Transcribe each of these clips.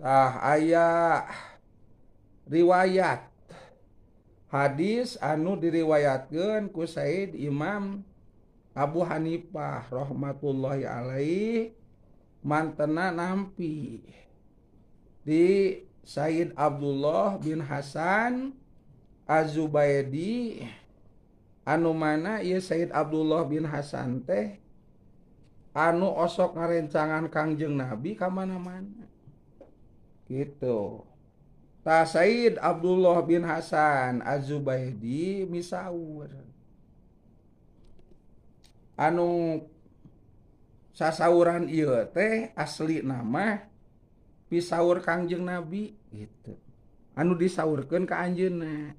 Aya riwayat hadis anu diriwayatkeun ku Said Imam Abu Hanifah rahmatullahi alaih, mantena nampi di Said Abdullah bin Hasan Az-Zubaidi, anu mana ieu Said Abdullah bin Hasan teh anu osok ngarencangan Kangjeng Nabi ka mana-mana gitu. Ta Said Abdullah bin Hasan Az-Zubaidi misaur anu sasauran ieu teh asli nama pisaur Kangjeng Nabi gitu. Anu disaurkeun ka anjeunna.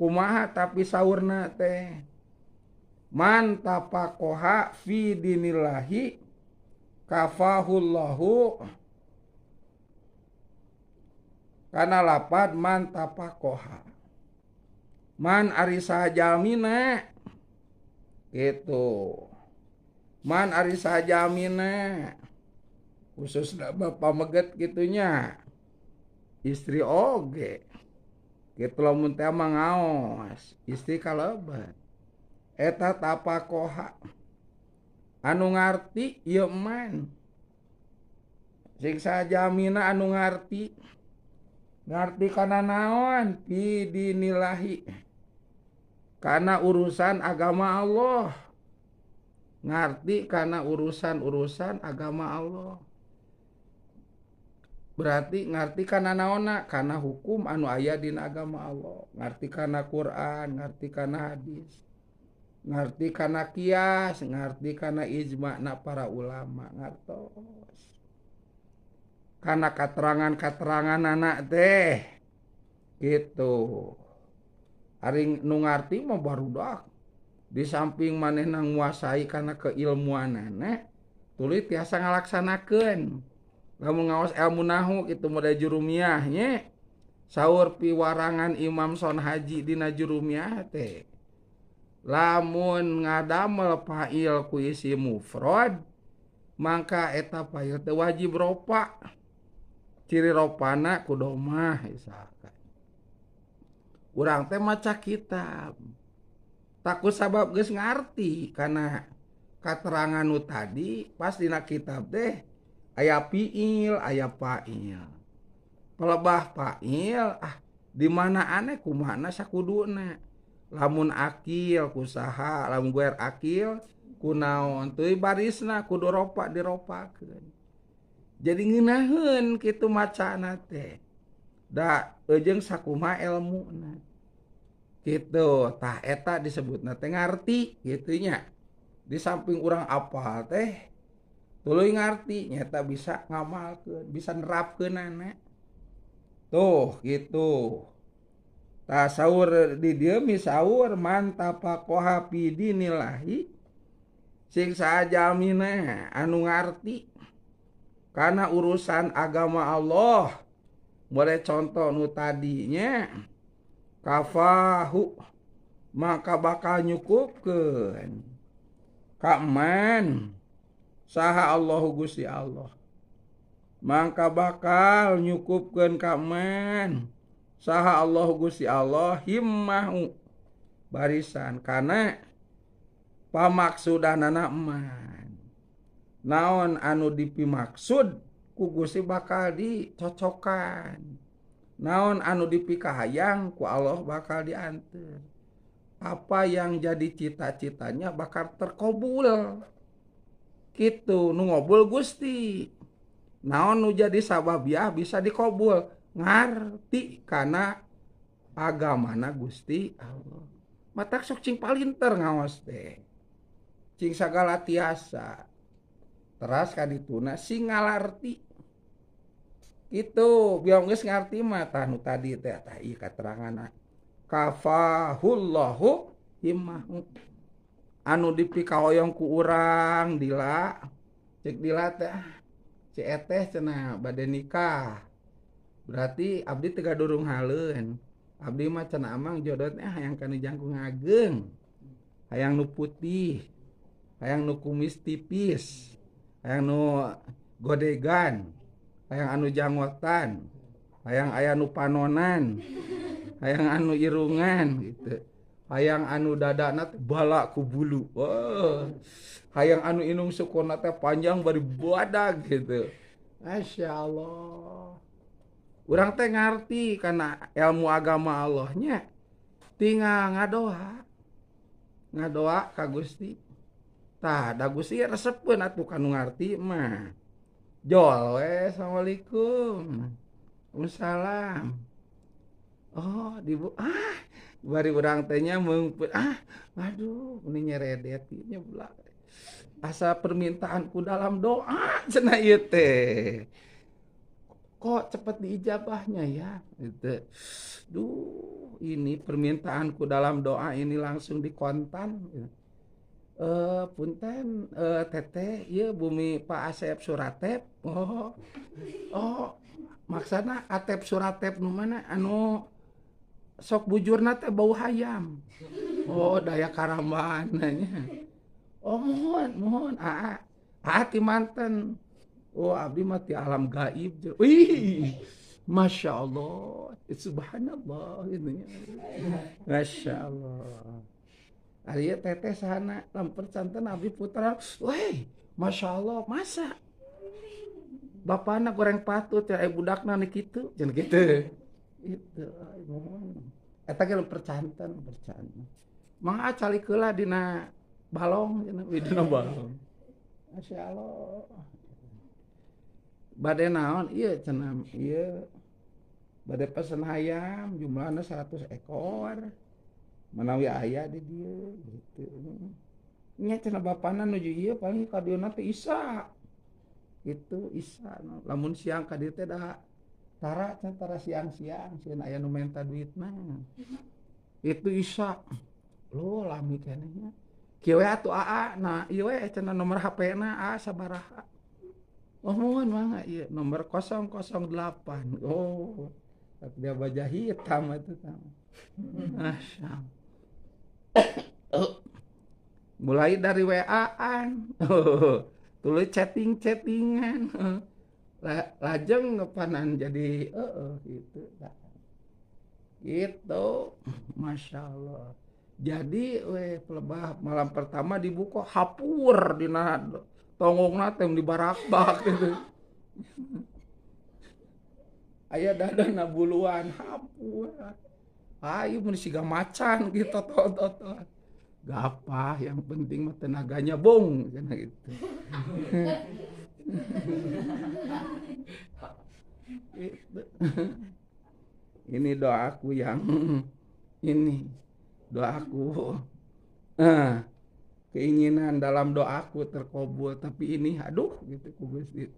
Kumaha tapi saurna teh? Man tafaqaha fi dinillahi kafahullahu, kana lapad man tafaqaha. Man ari sajamina gitu. Man ari sajamina khususna bapak meget gitunya. Istri oge. Kitu lamun teh mah ngaos, istri kalebat. Eta tafaqaha. Anu ngarti ieu man. Sing sajamina anu ngarti. Ngarti kana naon? Fi dinillahi. Kana urusan agama Allah. Ngarti kana urusan-urusan agama Allah. Berarti ngarti kana naonna? Kana hukum anu aya dina agama Allah. Ngarti kana Quran, ngarti kana hadis. Ngarti kana kias, ngarti kana ijma'na para ulama, ngartos. Kana katerangan-katerangan anak teh gitu. Ari nu ngarti mah barudak. Di samping manehna nguasai kana keilmuanana, tuluy tiasa ngalaksanakeun. Lamun ngaos ilmu nahu kitu mode jurumiyah nya. Saur piwarangan Imam Son Haji dina jurumiyah teh. Lamun ngadamel fa'il ku isi mufrad, mangka eta fa'il teh wajib ropa. Ciri ropana ku domah misalkan. Urang teh maca kitab. Takut sabab geus ngarti kana katerangan nu tadi pas dina kitab teh aya fiil, aya fa'il. Pelebah fa'il di mana aneh kumana sakuduna. Lamun akil kusaha, lamun guer akil kunaon teuy barisna kudu ropa diropakeun. Jadi ngeunaheun kitu macana teh. Da eujeung sakumaha elmuna. Kitu, tah eta disebutna teh ngarti kitu nya. Di samping urang apal teh tuluy ngarti nyata bisa ngamalkeun, bisa nerapkeunana. Tuh gitu. Tah saur di dieu misaur man tafaqaha fi dinillahi, sing sajamina anu ngarti kana urusan agama Allah. Boleh contoh nu tadinya kafahu, maka bakal nyukupkeun ka man saha Allahu Gusti Allah. Maka bakal nyukupkeun ka man saha Allahu Gusti Allah himmahu barisan kana pamaksudanana man. Naon anu dipimaksud ku Gusti bakal dicocokkan. Naon anu dipikahayang ku Allah bakal dianteur. Apa yang jadi cita-citanya bakal terkabul. Kitu nu ngobul Gusti. Naon nu jadi sababiah bisa dikabul. Ngarti kana agamana Gusti Allah. Matak sok cing palinter ngaos teh. Cing sagala tiasa. Teras kadituna sing ngalarti. Itu biar geus ngarti mah tah nu tadi teh tah ieu katerangana. Kafahullahu himmahu. Anu dipikahoyong ku urang dila. Cek dila teh si eteh cenah bade nikah. Berarti abdi teu gadurung haleun. Abdi mah cenah amang jodoh teh hayang kana jangkung ageng. Hayang nu putih. Hayang nu kumis tipis. Hayang nu godegan. hayang anu janggotan, hayang aya nu panonan, hayang anu irungan gitu. Hayang anu dadana teh bala ku bulu. Hayang anu inung sukuna teh panjang bari badag gitu. Masya Allah. Urang teh ngarti karena ilmu agama Allahnya tinggal ngadoa ka Gusti. Tah da Gusti resepkeun atuh kanu ngarti mah. Jol we, assalamualaikum. Waalaikumsalam. Oh, bari urang teh nya meungpeut. Aduh, ini nyeredet nya bula. Asa permintaanku dalam doa cenah ieu teh. Kok cepet diijabahnya ya? Gitu. Duh, ini permintaanku dalam doa ini langsung dikontan. Punten teteh, ieu bumi Pak Asep Suratep. Maksana Atep Suratep nu mana anu sok bujurna teh bau hayam. Daya karambahan nya. Mohon. Ti manten. Abdi mah ti alam gaib. Wih, Masya Allah. Subhanallah. Masya Allah. Ari teteh sahana lamper santen abdi putra. Weh, Masya Allah, masa? Bapakna goreng patut ya budakna nih kitu, cenah kitu. Itu mohon. Eta ge percanten. Mangga calikeula dina balong cenah dina balong. Masya Allah. Bade naon ieu cenah ieu. Bade pesen hayam jumlahna 100 ekor. Manawi aya di dieu gitu. Nya cenah bapana nuju ieu paling ka dieuna teh Isa. Itu Isa. Lamun siang ka dieu teh da tara siang-siang sieun aya nu menta duitna. Itu Isa. Loh lami keneh nya. Kieu we atuh AA. Nah, ieu we cenah nomor HP-na sabaraha. Mohon mangga ieu nomor 008. Tapi dia baja hitam itu tah. Masya Allah. Mulai dari WA-an, tulis chattingan, lajeng ngepanan jadi gitu, gitu, Masya Allah. Jadi pelebah malam pertama dibuka hapur dina tonggongna teh dibarak-bak gitu. Aya dadana buluan hapur. Ayo mun siga macan gitu tot. Gak apa, yang penting mah tenaganya bong cenah gitu. Ini doaku yang ini doaku. Keinginan dalam doaku terkabul, tapi ini aduh gitu ku Gusti.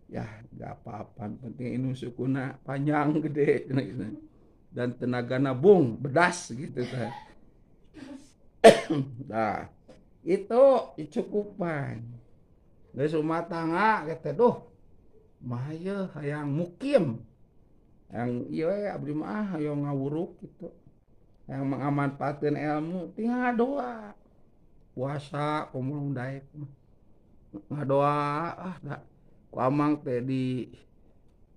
Ya, gak apa-apa, penting ini sukuna panjang gede gitu. Dan tenaga nabung bedas gitu kan. Nah, itu cukupan. Geus rumah tangga kata mah ieu hayang mukim. Yang ieu abdi mah hayang ngawuruk gitu. Yang mengamanfaatkeun ilmu tinggal doa. Puasa kumulung daek ngadoa da ku amang teh di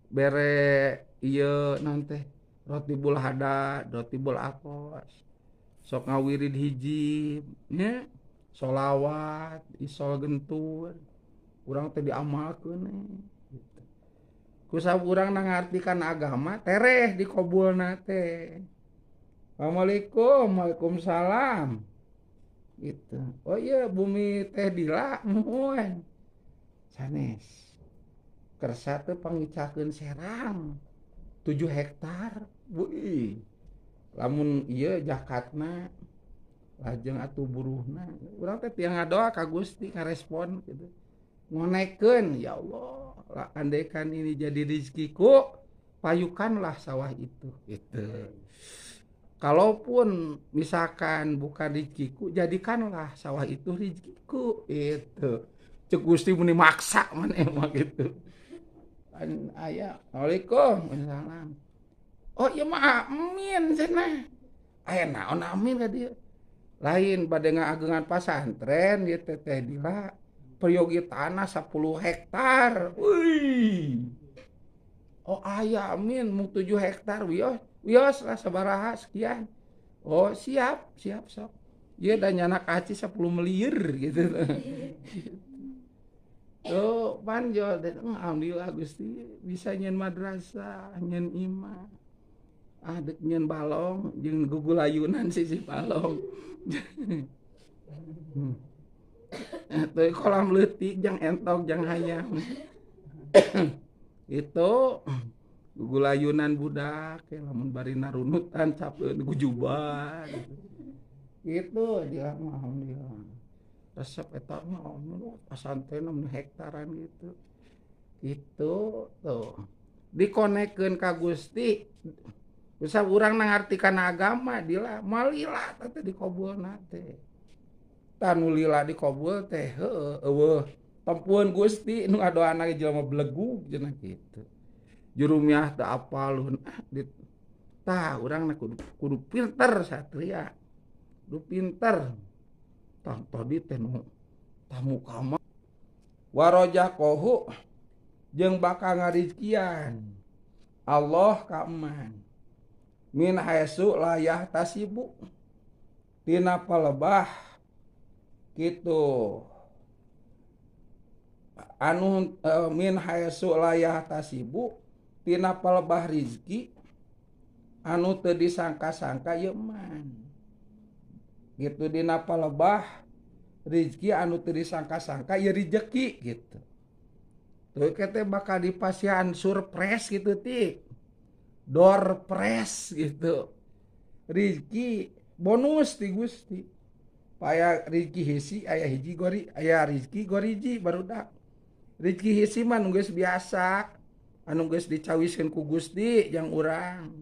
bere ieu nanti Rotibul Hadad, Rotibul Aqos, sok ngawirid hiji, nya, sholawat, isol gentur, urang teh diamalkeun gitu. Kusab urang nangartikeun agama, tereh dikabulna teh. Assalamualaikum, Waalaikumsalam. Gitu. Oh iya, bumi teh dila, mohon. Sanes. Kersa teh pangicakeun Serang. 7 hektar. Wih, lamun ieu jakatna lajeng atuh buruhna urang teh tiang ngadoa ka Gusti ngarespon gitu ngonekeun ya Allah andaikan ini jadi rezekiku payukanlah sawah itu gitu. Kalaupun misalkan bukan rezekiku jadikanlah sawah itu rezekiku itu cek Gusti muni maksa maneh mah gitu. Aya Assalamualaikum Waalaikumsalam. Oh iya mah amin cenah. Aya naon amin ka dieu. Lain bade ngaageungan pasantren ieu teh dila peryogi tanah 10 hektar. Wih. Oh aya amin mau 7 hektar wios lah sabaraha sekian. Oh siap sok. Ieu da nyana kaci 10 miliar gitu. Oh panjol alhamdulillah Gusti bisa nyen madrasah, nyen imam. Dek nyen balong jeung gugulayunan si balong. Teu kolam leutik jang entok jang hayam. Itu gugulayunan budak lamun bari narunutan capeun gujuban. Itu dia mah alhamdulillah. Resep eta mah pasantren 6 hektaran gitu. Itu tuh dikonekkeun ka Gusti. Bisa urang nangartikeun agama dila malila teh dikobulna teh. Tanu lila dikobul teh heueuh eueuh tempuan Gusti nu ngadoana jelema belegug cenah kitu. Jurumiah teu apal tah urang kudu pinter satria. Kudu pinter. Tah tadi teh nu tamu kama warojaqohu jeung bakal ngarizkian Allah ka eman min haitsu la yahtasibu tina palebah kitu anu min haitsu la yahtasibu tina palebah rizki anu teu disangka-sangka ieu man gitu dina palebah rizki anu teu disangka-sangka ieu rezeki gitu. Tuh kete bakal dipasihan surprise gitu tik. Door prize gitu. Rizki bonus ti Gusti. Paya rizki hisi aya hiji gori aya rizki goriji barudak. Rizki hisi mah nu geus biasa. Anu geus dicawiskeun ku Gusti jang urang.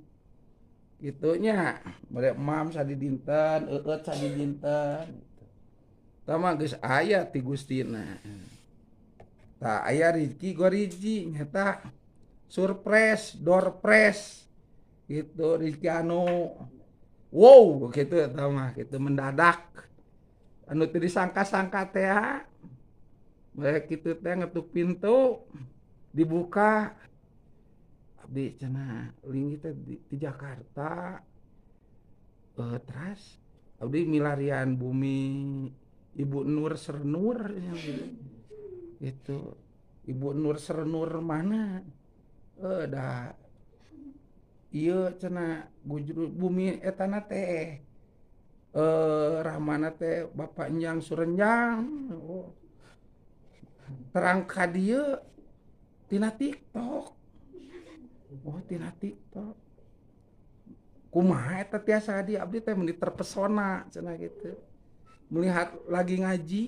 Gitunya. Bare mam sadi dinten, eueut sadi dinten. Tama geus aya ti Gustina. Tah aya rizki goriji nyata surprise, door prize gitu rizki anu wow gitu tah mah gitu mendadak anu teu disangka-sangka teh bae kitu teh ngetuk pintu dibuka abdi cenah linggih teh di Jakarta teras abdi milarian bumi Ibu Nur Sernur itu Ibu Nur Sernur mana dah ieu cenah bumi etana teh rahmana teh Bapak Enjang Surenjang terang ka dieu tina TikTok. Oh tina TikTok. Kumaha eta tiasa di abdi teh mun terpesona cenah gitu. Melihat lagi ngaji.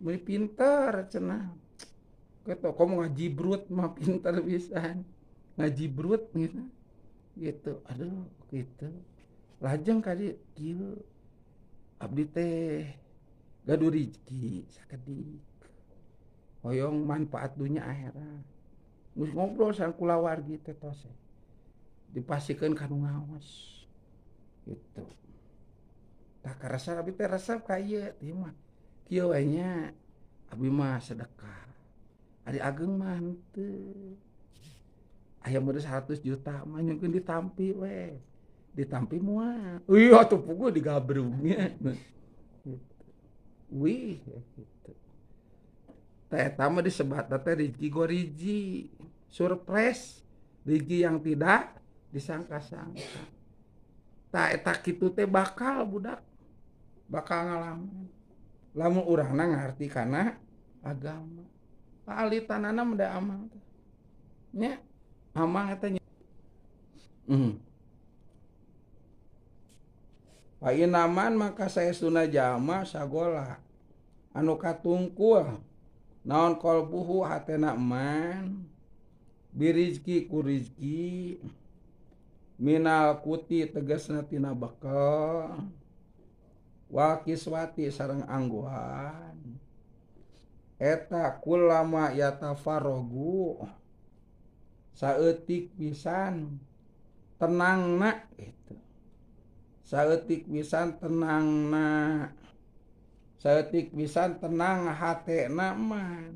Mun pinter cenah. Keto komo ngaji brut mah pinter pisan. Ngaji brut gitu. Gitu. Aduh, gitu. Lajeng kali kieu abdi teh gaduh rezeki sakedik. Hoyong manfaat dunya akhirat. Geus ngobrol sareng kulawargi teh tos. Dipasikeun ka nu ngaos. Gitu. Tah karasa abdi teh resep ka ieu teh mah. Kieu we nya abdi mah sedekah. Ari Ageng mah henteu. Aya meureus 100 juta mah nyungkeun ditampi we. Ditampi moal. Wih atuh puguh digabrungnya. Wih gitu. Teh eta mah disebat teh rezeki goriji. Surprise. Rezeki yang tidak disangka-sangka. Tah eta kitu teh bakal budak. Bakal ngalaman. Lamun urangna ngarti kana agama. Alitanana mah da amang teh. Nya amang eta nya. Painaman maka saestuna jalma sagola anu katungkul naon qalbuhu hatena eman birizki ku rizki minal kuti tegasna tina bekal wa kiswati sareng angguhan eta kullama yatafarrogu saeutik pisan tenangna gitu saeutik pisan tenangna saeutik pisan tenang hatena man,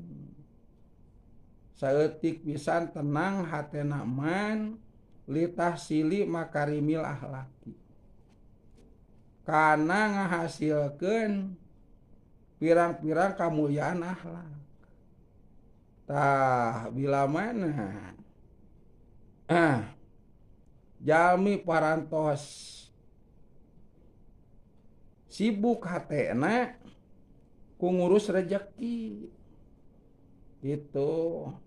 saeutik pisan tenang hatena man litahsili makarimil akhlaki, kana ngahasilkeun pirang-pirang kamuliaan akhlak. Tah bila mana jalmi parantos sibuk hatena ku ngurus rejeki itu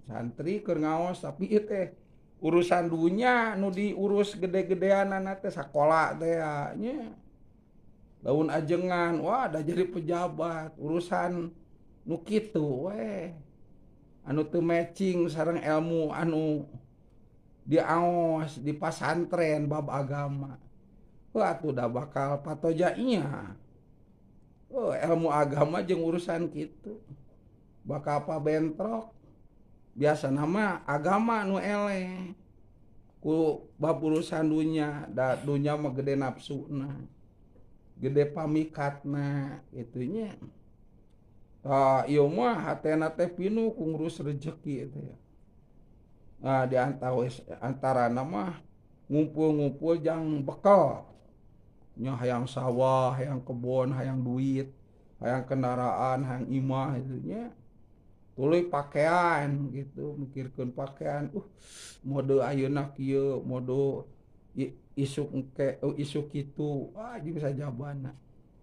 santri keur ngaos tapi ieu teh urusan dunya nu diurus gede-gedeanana teh sakola teh nya daun ajengan wah da jadi pejabat urusan nu kitu we anu teu matching sareng ilmu anu diaos di pasantren bab agama. Wah atuh da bakal patojanya. Oh, ilmu agama jeung urusan kitu. Bakal apa bentrok. Biasa nama agama nu eleh. Ku bab urusan dunya, da dunya mah gede nafsuna. Gede pamikatna itunya. Tah ieu mah hatena teh pinuh ku ngurus rejeki teh. Nah, di antara nama ngumpul-ngumpul jang bekal. Nya hayang sawah, hayang kebon, hayang duit, hayang kendaraan, hayang imah itu nya. Tuluy pakaian gitu, mikirkeun pakaian. Mode ayeuna kieu, mode isuk kitu. Wah, jeung sajabana.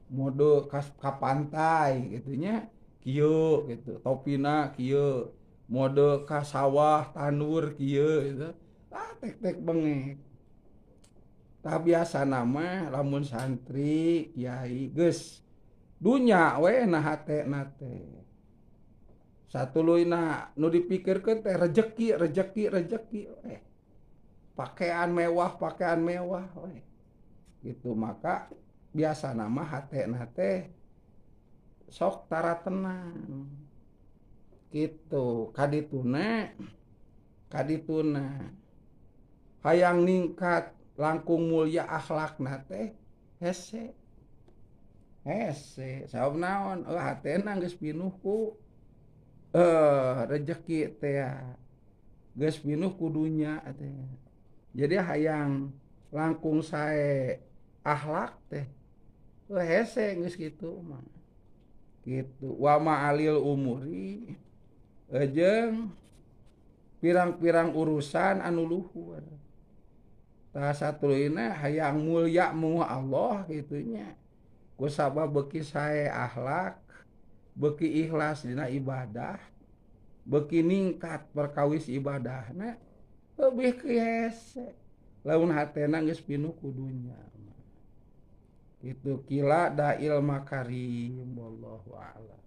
Mode ka pantai gitu nya. Kieu gitu, topina kieu. Mode ka sawah tandur kieu gitu. Tek-tek bengek. Tah biasa nama lamun santri kiai geus dunya we na hatena teh. Satuluyna nu dipikirkeun teh rejeki we. Pakaian mewah we. Gitu maka biasa nama hatena teh sok tara tenang. Gitu kadituna hayang ningkat langkung mulia akhlakna teh hese sabab naon hatena geus pinuh ku rejeki teh geus pinuh ku dunya teh jadi hayang langkung sae akhlak teh hese geus kitu mah gitu wa ma'alil umuri jeung pirang-pirang urusan anu luhur. Tah satuluyna hayang mulya muh Allah gitunya. Ku sabab beuki sae akhlak, beuki ikhlas dina ibadah, beuki ningkat perkawis ibadahna, leuwih ke hese. Lamun hatena geus pinuh ku dunya. Kitu kila dail makarim wallahu a'lam.